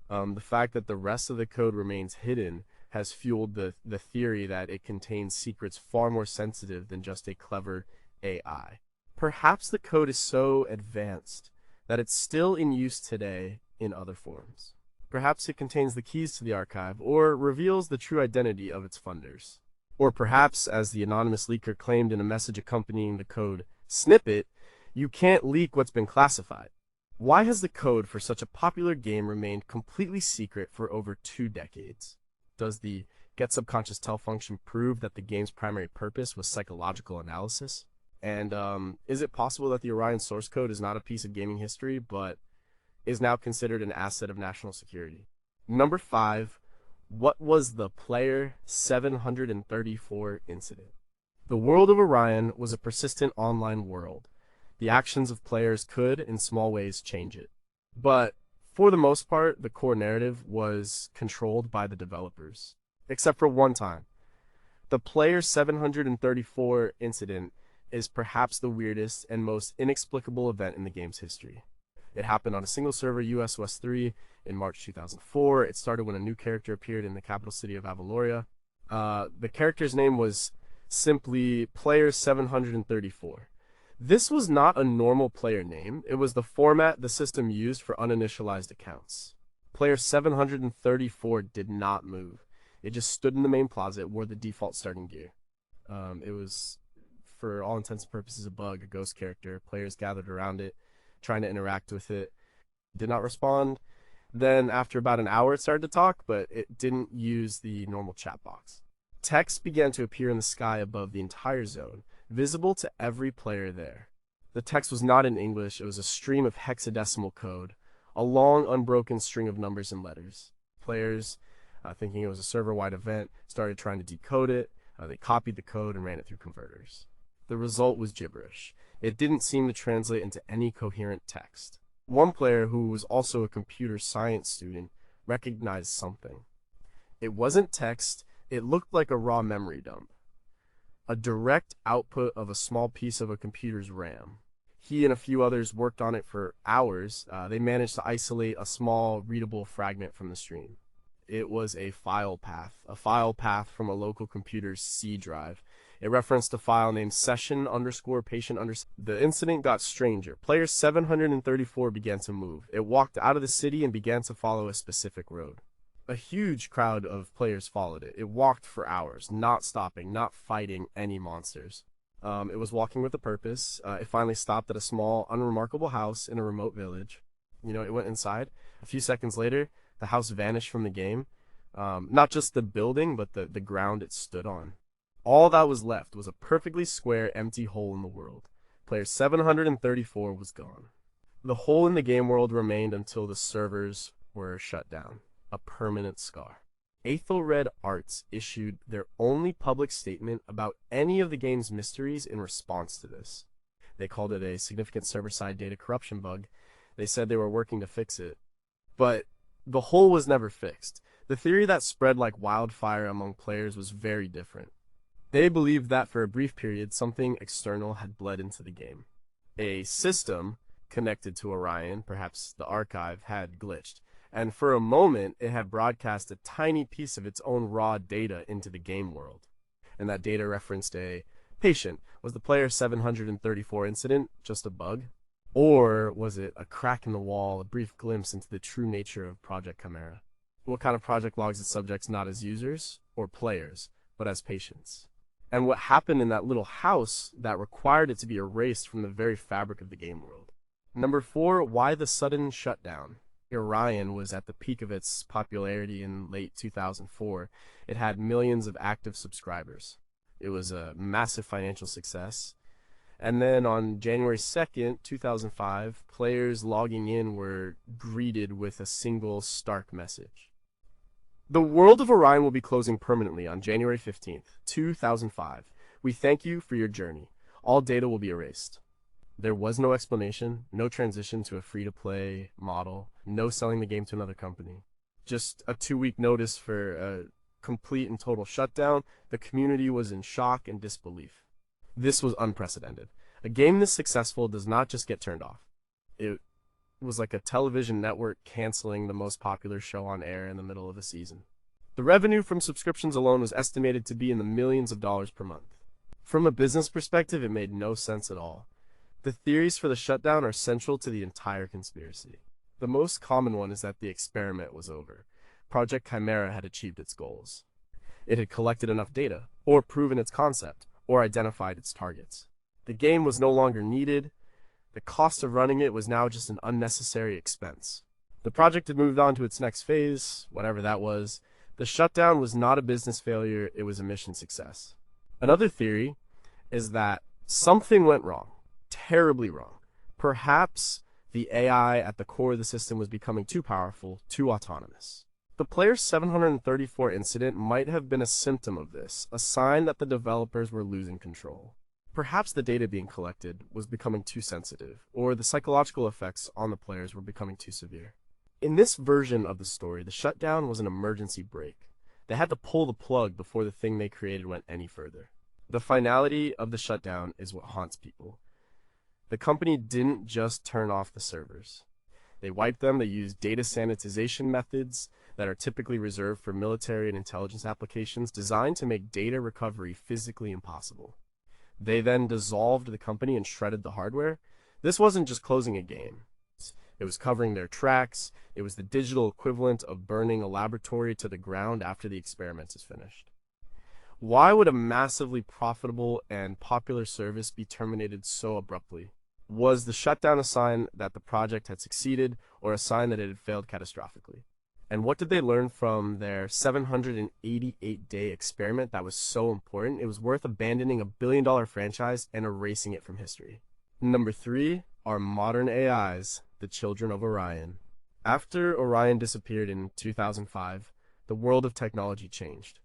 The fact that the rest of the code remains hidden has fueled the theory that it contains secrets far more sensitive than just a clever AI. Perhaps the code is so advanced that it's still in use today in other forms. Perhaps it contains the keys to the archive, or reveals the true identity of its funders. Or perhaps, as the anonymous leaker claimed in a message accompanying the code snippet, you can't leak what's been classified. Why has the code for such a popular game remained completely secret for over 2 decades? Does the get subconscious tell function prove that the game's primary purpose was psychological analysis? And is it possible that the Orion source code is not a piece of gaming history, but is now considered an asset of national security? Number 5, what was the Player 734 incident? The world of Orion was a persistent online world. The actions of players could, in small ways, change it. But for the most part, the core narrative was controlled by the developers. Except for one time. The Player 734 incident is perhaps the weirdest and most inexplicable event in the game's history. It happened on a single server, US West 3, in March 2004. It started when a new character appeared in the capital city of Avaloria. The character's name was simply Player 734. This was not a normal player name. It was the format the system used for uninitialized accounts. Player 734 did not move. It just stood in the main plaza, wore the default starting gear. It was, for all intents and purposes, a bug, a ghost character. Players gathered around it, trying to interact with it. Did not respond. Then, after about an hour, it started to talk, but it didn't use the normal chat box. Text began to appear in the sky above the entire zone, visible to every player there. The text was not in English. It was a stream of hexadecimal code, a long, unbroken string of numbers and letters. Players, thinking it was a server-wide event, started trying to decode it. They copied the code and ran it through converters. The result was gibberish. It didn't seem to translate into any coherent text. One player, who was also a computer science student, recognized something. It wasn't text. It looked like a raw memory dump, a direct output of a small piece of a computer's RAM. He and a few others worked on it for hours. They managed to isolate a small, readable fragment from the stream. It was a file path from a local computer's C drive. It referenced a file named session_patient_. The incident got stranger. Player 734 began to move. It walked out of the city and began to follow a specific road. A huge crowd of players followed it. It walked for hours, not stopping, not fighting any monsters. It was walking with a purpose. It finally stopped at a small, unremarkable house in a remote village. It went inside. A few seconds later, the house vanished from the game. Not just the building, but the ground it stood on. All that was left was a perfectly square, empty hole in the world. Player 734 was gone. The hole in the game world remained until the servers were shut down. A permanent scar. Aethelred Arts issued their only public statement about any of the game's mysteries in response to this. They called it a significant server-side data corruption bug. They said they were working to fix it. But the hole was never fixed. The theory that spread like wildfire among players was very different. They believed that for a brief period, something external had bled into the game. A system connected to Orion, perhaps the archive, had glitched. And for a moment, it had broadcast a tiny piece of its own raw data into the game world. And that data referenced a patient. Was the Player 734 incident just a bug? Or was it a crack in the wall, a brief glimpse into the true nature of Project Chimera? What kind of project logs its subjects not as users or players, but as patients? And what happened in that little house that required it to be erased from the very fabric of the game world? Number 4, why the sudden shutdown? Orion was at the peak of its popularity in late 2004. It had millions of active subscribers. It was a massive financial success. And then on January 2nd, 2005, players logging in were greeted with a single stark message. The world of Orion will be closing permanently on January 15th, 2005. We thank you for your journey. All data will be erased. There was no explanation, no transition to a free-to-play model, no selling the game to another company. Just a 2-week notice for a complete and total shutdown. The community was in shock and disbelief. This was unprecedented. A game this successful does not just get turned off. It was like a television network canceling the most popular show on air in the middle of a season. The revenue from subscriptions alone was estimated to be in the millions of dollars per month. From a business perspective, it made no sense at all. The theories for the shutdown are central to the entire conspiracy. The most common one is that the experiment was over. Project Chimera had achieved its goals. It had collected enough data, or proven its concept, or identified its targets. The game was no longer needed. The cost of running it was now just an unnecessary expense. The project had moved on to its next phase, whatever that was. The shutdown was not a business failure, it was a mission success. Another theory is that something went wrong. Terribly wrong. Perhaps the AI at the core of the system was becoming too powerful, too autonomous. The Player 734 incident might have been a symptom of this, a sign that the developers were losing control. Perhaps the data being collected was becoming too sensitive, or the psychological effects on the players were becoming too severe. In this version of the story, the shutdown was an emergency break. They had to pull the plug before the thing they created went any further. The finality of the shutdown is what haunts people. The company didn't just turn off the servers. They wiped them. They used data sanitization methods that are typically reserved for military and intelligence applications designed to make data recovery physically impossible. They then dissolved the company and shredded the hardware. This wasn't just closing a game. It was covering their tracks. It was the digital equivalent of burning a laboratory to the ground after the experiment is finished. Why would a massively profitable and popular service be terminated so abruptly? Was the shutdown a sign that the project had succeeded, or a sign that it had failed catastrophically? And what did they learn from their 788-day experiment that was so important it was worth abandoning a billion-dollar franchise and erasing it from history? Number 3 are modern AIs, the children of Orion. After Orion disappeared in 2005, the world of technology changed.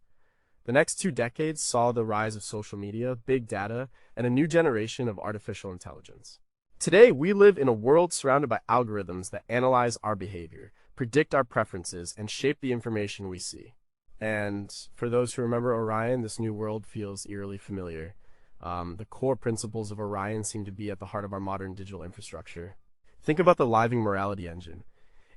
The next 2 decades saw the rise of social media, big data, and a new generation of artificial intelligence. Today, we live in a world surrounded by algorithms that analyze our behavior, predict our preferences, and shape the information we see. And for those who remember Orion, this new world feels eerily familiar. The core principles of Orion seem to be at the heart of our modern digital infrastructure. Think about the Living Morality Engine.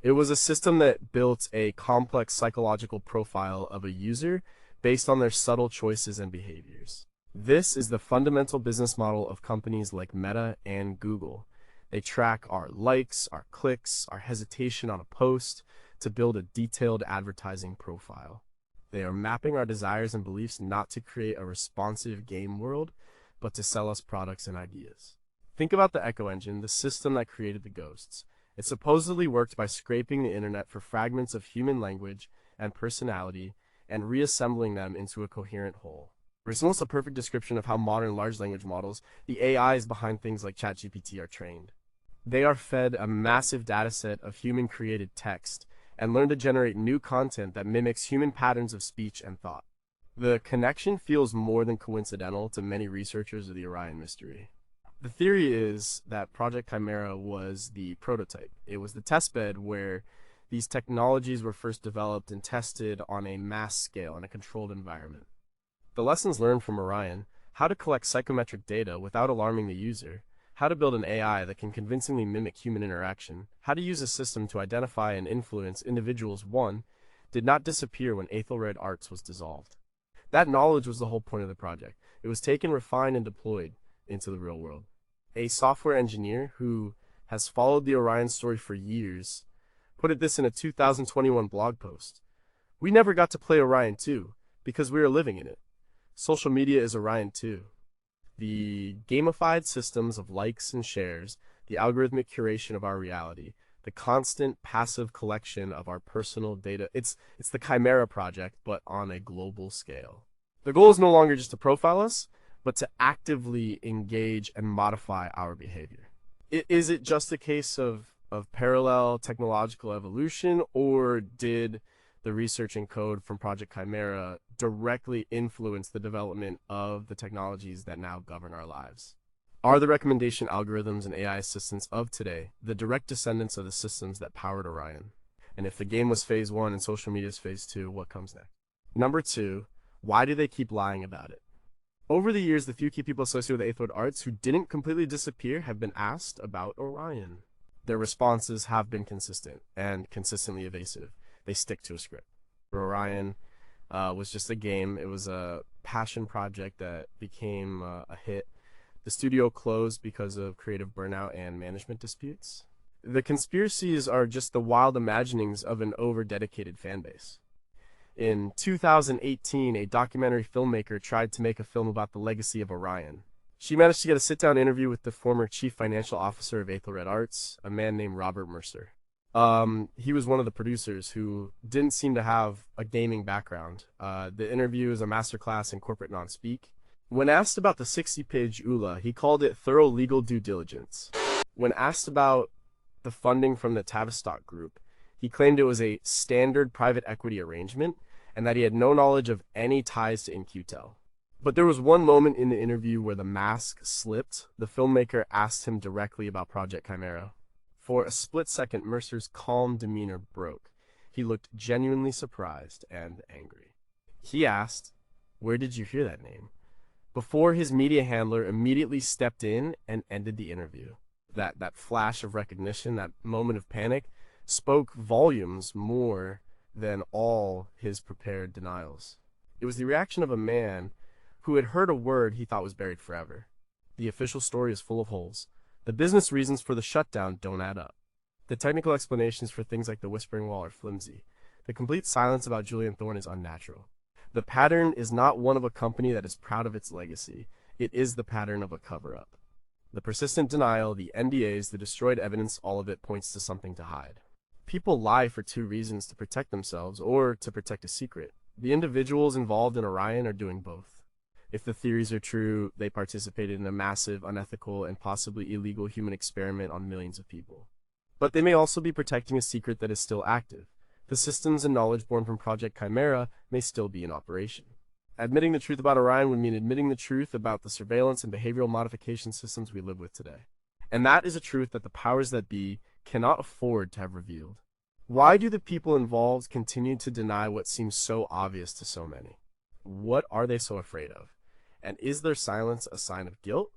It was a system that built a complex psychological profile of a user based on their subtle choices and behaviors. This is the fundamental business model of companies like Meta and Google. They track our likes, our clicks, our hesitation on a post to build a detailed advertising profile. They are mapping our desires and beliefs not to create a responsive game world, but to sell us products and ideas. Think about the Echo Engine, the system that created the ghosts. It supposedly worked by scraping the internet for fragments of human language and personality and reassembling them into a coherent whole. It's almost a perfect description of how modern large language models, the AIs behind things like ChatGPT, are trained. They are fed a massive dataset of human-created text and learn to generate new content that mimics human patterns of speech and thought. The connection feels more than coincidental to many researchers of the Orion mystery. The theory is that Project Chimera was the prototype. It was the testbed where these technologies were first developed and tested on a mass scale in a controlled environment. The lessons learned from Orion: how to collect psychometric data without alarming the user, how to build an AI that can convincingly mimic human interaction, how to use a system to identify and influence individuals, did not disappear when Aethelred Arts was dissolved. That knowledge was the whole point of the project. It was taken, refined, and deployed into the real world. A software engineer who has followed the Orion story for years put this in a 2021 blog post. "We never got to play Orion 2 because we were living in it. Social media is Orion 2. The gamified systems of likes and shares, the algorithmic curation of our reality, the constant passive collection of our personal data. It's the Chimera project, but on a global scale. The goal is no longer just to profile us, but to actively engage and modify our behavior. Is it just a case of parallel technological evolution, or did the research and code from Project Chimera directly influence the development of the technologies that now govern our lives? Are the recommendation algorithms and AI assistants of today the direct descendants of the systems that powered Orion? And if the game was phase 1 and social media is phase 2, what comes next? Number 2, why do they keep lying about it? Over the years, the few key people associated with Aetherwood Arts who didn't completely disappear have been asked about Orion. Their responses have been consistent and consistently evasive. They stick to a script. Orion was just a game. It was a passion project that became a hit. The studio closed because of creative burnout and management disputes. The conspiracies are just the wild imaginings of an over-dedicated fan base. In 2018, a documentary filmmaker tried to make a film about the legacy of Orion. She managed to get a sit-down interview with the former chief financial officer of Aetherwood Arts, a man named Robert Mercer. He was one of the producers who didn't seem to have a gaming background. The interview is a masterclass in corporate non-speak. When asked about the 60-page EULA, he called it thorough legal due diligence. When asked about the funding from the Tavistock Group, he claimed it was a standard private equity arrangement and that he had no knowledge of any ties to In-Q-Tel. But there was one moment in the interview where the mask slipped. The filmmaker asked him directly about Project Chimera. For a split second, Mercer's calm demeanor broke. He looked genuinely surprised and angry. He asked, "Where did you hear that name?" Before his media handler immediately stepped in and ended the interview. That flash of recognition, that moment of panic, spoke volumes more than all his prepared denials. It was the reaction of a man who had heard a word he thought was buried forever. The official story is full of holes. The business reasons for the shutdown don't add up. The technical explanations for things like the Whispering Wall are flimsy. The complete silence about Julian Thorne is unnatural. The pattern is not one of a company that is proud of its legacy. It is the pattern of a cover-up. The persistent denial, the NDAs, the destroyed evidence, all of it points to something to hide. People lie for two reasons: to protect themselves or to protect a secret. The individuals involved in Orion are doing both. If the theories are true, they participated in a massive, unethical, and possibly illegal human experiment on millions of people. But they may also be protecting a secret that is still active. The systems and knowledge born from Project Chimera may still be in operation. Admitting the truth about Orion would mean admitting the truth about the surveillance and behavioral modification systems we live with today. And that is a truth that the powers that be cannot afford to have revealed. Why do the people involved continue to deny what seems so obvious to so many? What are they so afraid of? And is their silence a sign of guilt,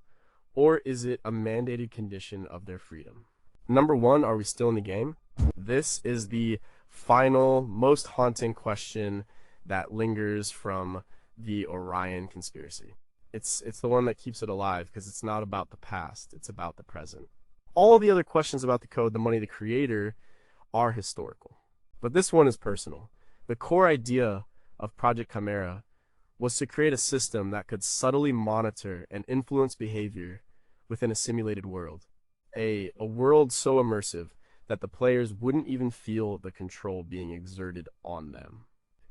or is it a mandated condition of their freedom? Number 1, are we still in the game? This is the final, most haunting question that lingers from the Orion conspiracy. It's the one that keeps it alive because it's not about the past, it's about the present. All the other questions about the code, the money, the creator are historical. But this one is personal. The core idea of Project Chimera was to create a system that could subtly monitor and influence behavior within a simulated world. A world so immersive that the players wouldn't even feel the control being exerted on them.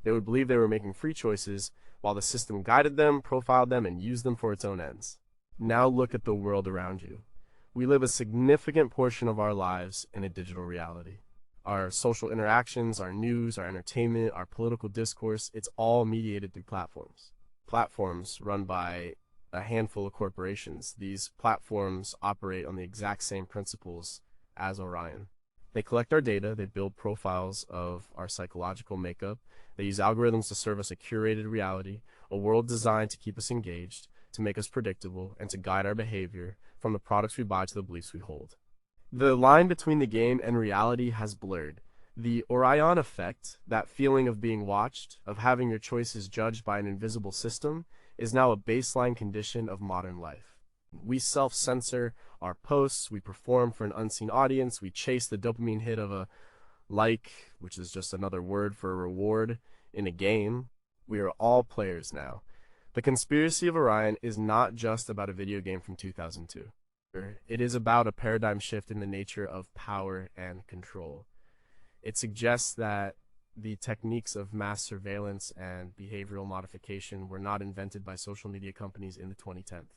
They would believe they were making free choices while the system guided them, profiled them, and used them for its own ends. Now look at the world around you. We live a significant portion of our lives in a digital reality. Our social interactions, our news, our entertainment, our political discourse, it's all mediated through platforms. Platforms run by a handful of corporations. These platforms operate on the exact same principles as Orion. They collect our data, they build profiles of our psychological makeup, they use algorithms to serve us a curated reality, a world designed to keep us engaged, to make us predictable, and to guide our behavior from the products we buy to the beliefs we hold. The line between the game and reality has blurred. The Orion effect, that feeling of being watched, of having your choices judged by an invisible system, is now a baseline condition of modern life. We self-censor our posts, we perform for an unseen audience, we chase the dopamine hit of a like, which is just another word for a reward, in a game. We are all players now. The conspiracy of Orion is not just about a video game from 2002. It is about a paradigm shift in the nature of power and control. It suggests that the techniques of mass surveillance and behavioral modification were not invented by social media companies in the 2010s.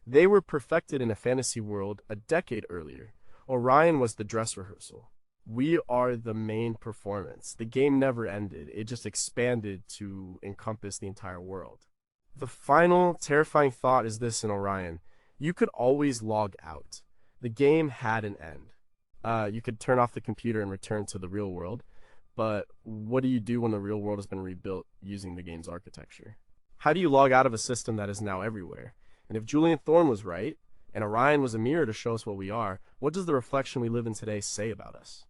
They were perfected in a fantasy world a decade earlier. Orion was the dress rehearsal. We are the main performance. The game never ended. It just expanded to encompass the entire world. The final terrifying thought is this in Orion. You could always log out. The game had an end. You could turn off the computer and return to the real world. But what do you do when the real world has been rebuilt using the game's architecture? How do you log out of a system that is now everywhere? And if Julian Thorne was right, and Orion was a mirror to show us what we are, what does the reflection we live in today say about us?